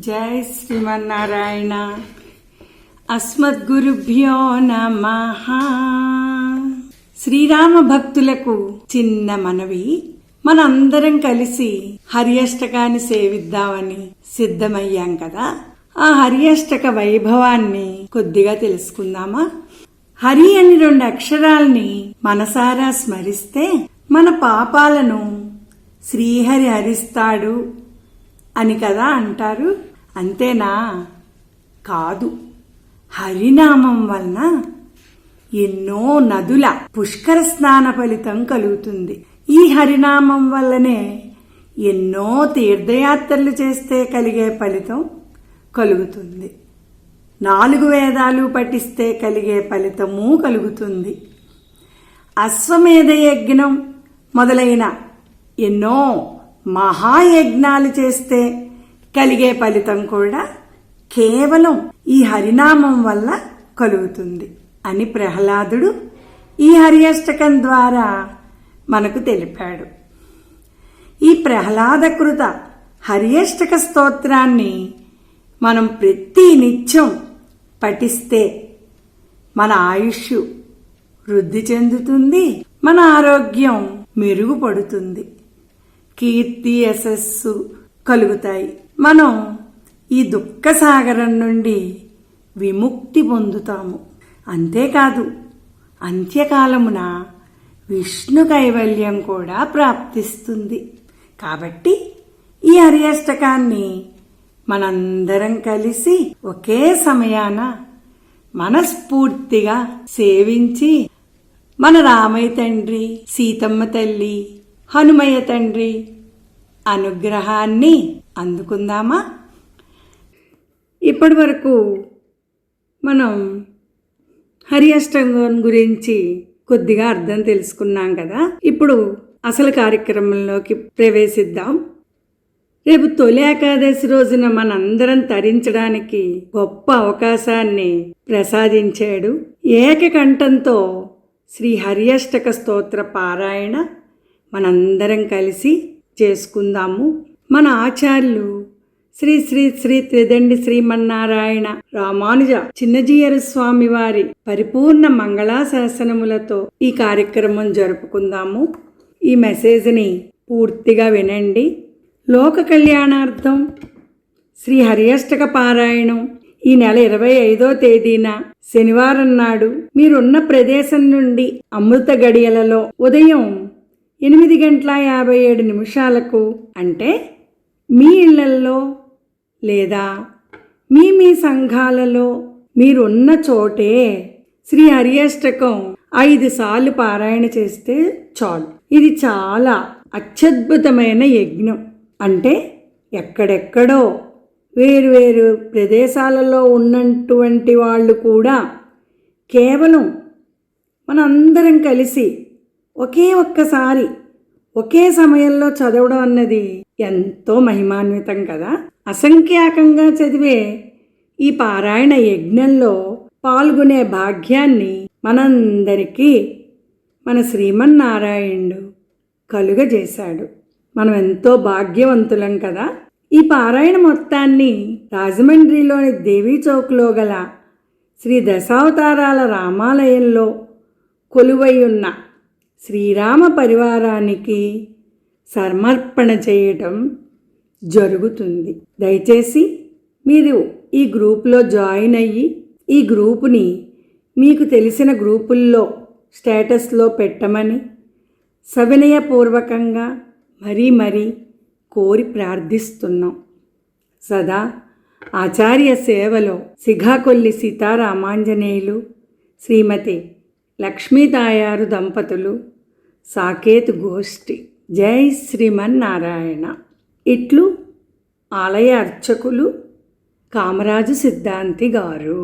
జై శ్రీమన్నారాయణ. అస్మద్గురుభ్యో నమః. శ్రీరామ భక్తులకు చిన్న మనవి, మనందరం కలిసి హరి అష్టకాన్ని సేవిద్దామని సిద్ధమయ్యాం కదా. ఆ హరి అష్టక వైభవాన్ని కొద్దిగా తెలుసుకుందామా? హరి అని 2 అక్షరాల్ని మనసారా స్మరిస్తే మన పాపాలను శ్రీహరి హరిస్తాడు అని కదా అంటారు. అంతేనా? కాదు. హరినామం వలన ఎన్నో నదుల పుష్కర స్నాన ఫలితం కలుగుతుంది. ఈ హరినామం వల్లనే ఎన్నో తీర్థయాత్రలు చేస్తే కలిగే ఫలితం కలుగుతుంది. 4 వేదాలు పఠిస్తే కలిగే ఫలితము కలుగుతుంది. అశ్వమేధ యజ్ఞం మొదలైన ఎన్నో మహాయజ్ఞాలు చేస్తే కలిగే ఫలితం కూడా కేవలం ఈ హరినామం వల్ల కలుగుతుంది అని ప్రహ్లాదుడు ఈ హరి అష్టకం ద్వారా మనకు తెలిపాడు. ఈ ప్రహ్లాదకృత హరి అష్టక స్తోత్రాన్ని మనం ప్రతి నిత్యం పఠిస్తే మన ఆయుష్ వృద్ధి చెందుతుంది, మన ఆరోగ్యం మెరుగుపడుతుంది, కీర్తి యశస్సు కలుగుతాయి. మనం ఈ దుఃఖ సాగరం నుండి విముక్తి పొందుతాము. అంతేకాదు, అంత్యకాలమున విష్ణు కైవల్యం కూడా ప్రాప్తిస్తుంది. కాబట్టి ఈ హరి అష్టకాన్ని మనందరం కలిసి ఒకే సమయాన మనస్ఫూర్తిగా సేవించి మన రామయ్య తండ్రి, సీతమ్మ తల్లి, హనుమయ్య తండ్రి అనుగ్రహాన్ని అందుకుందామా? ఇప్పటి వరకు మనం హరి అష్టకం గురించి కొద్దిగా అర్థం తెలుసుకున్నాం కదా. ఇప్పుడు అసలు కార్యక్రమంలోకి ప్రవేశిద్దాం. రేపు తొలి ఏకాదశి రోజున మనందరం తరించడానికి గొప్ప అవకాశాన్ని ప్రసాదించాడు. ఏకకంఠంతో శ్రీ హరి అష్టక స్తోత్ర పారాయణ మనందరం కలిసి చేసుకుందాము. మన ఆచార్యులు శ్రీ శ్రీ శ్రీ త్రిదండి శ్రీమన్నారాయణ రామానుజ చిన్నజీయర స్వామి వారి పరిపూర్ణ మంగళాశాసనములతో ఈ కార్యక్రమం జరుపుకుందాము. ఈ మెసేజ్ని పూర్తిగా వినండి. లోక కళ్యాణార్థం శ్రీ హరి అష్టక పారాయణం ఈ నెల 25వ తేదీన శనివారం నాడు మీరున్న ప్రదేశం నుండి అమృత గడియలలో ఉదయం 8:57 అంటే మీ ఇళ్లల్లో లేదా మీ సంఘాలలో మీరున్న చోటే శ్రీ హరి అష్టకం 5 సార్లు పారాయణ చేస్తే చాలు. ఇది చాలా అత్యద్భుతమైన యజ్ఞం. అంటే ఎక్కడెక్కడో వేరువేరు ప్రదేశాలలో ఉన్నటువంటి వాళ్ళు కూడా కేవలం మనందరం కలిసి ఒక్కసారి ఒకే సమయంలో చదవడం అన్నది ఎంతో మహిమాన్వితం కదా. అసంఖ్యాకంగా చదివే ఈ పారాయణ యజ్ఞంలో పాల్గొనే భాగ్యాన్ని మనందరికీ మన శ్రీమన్నారాయణుడు కలుగజేశాడు. మనం ఎంతో భాగ్యవంతులం కదా. ఈ పారాయణ మొత్తాన్ని రాజమండ్రిలోని దేవీ చౌక్లో గల శ్రీ దశావతారాల రామాలయంలో కొలువై ఉన్న శ్రీరామ పరివారానికి సమర్పణ చేయటం జరుగుతుంది. దయచేసి మీరు ఈ గ్రూపులో జాయిన్ అయ్యి ఈ గ్రూపుని మీకు తెలిసిన గ్రూపుల్లో స్టేటస్లో పెట్టమని సవినయపూర్వకంగా మరీ కోరి ప్రార్థిస్తున్నాం. సదా ఆచార్య సేవలో సిఘాకొల్లి సీతారామాంజనేయులు, శ్రీమతి లక్ష్మీతాయారు దంపతులు, సాకేతు గోష్ఠి. జై శ్రీమన్నారాయణ. ఇట్లు ఆలయ అర్చకులు కామరాజు సిద్ధాంతి గారు.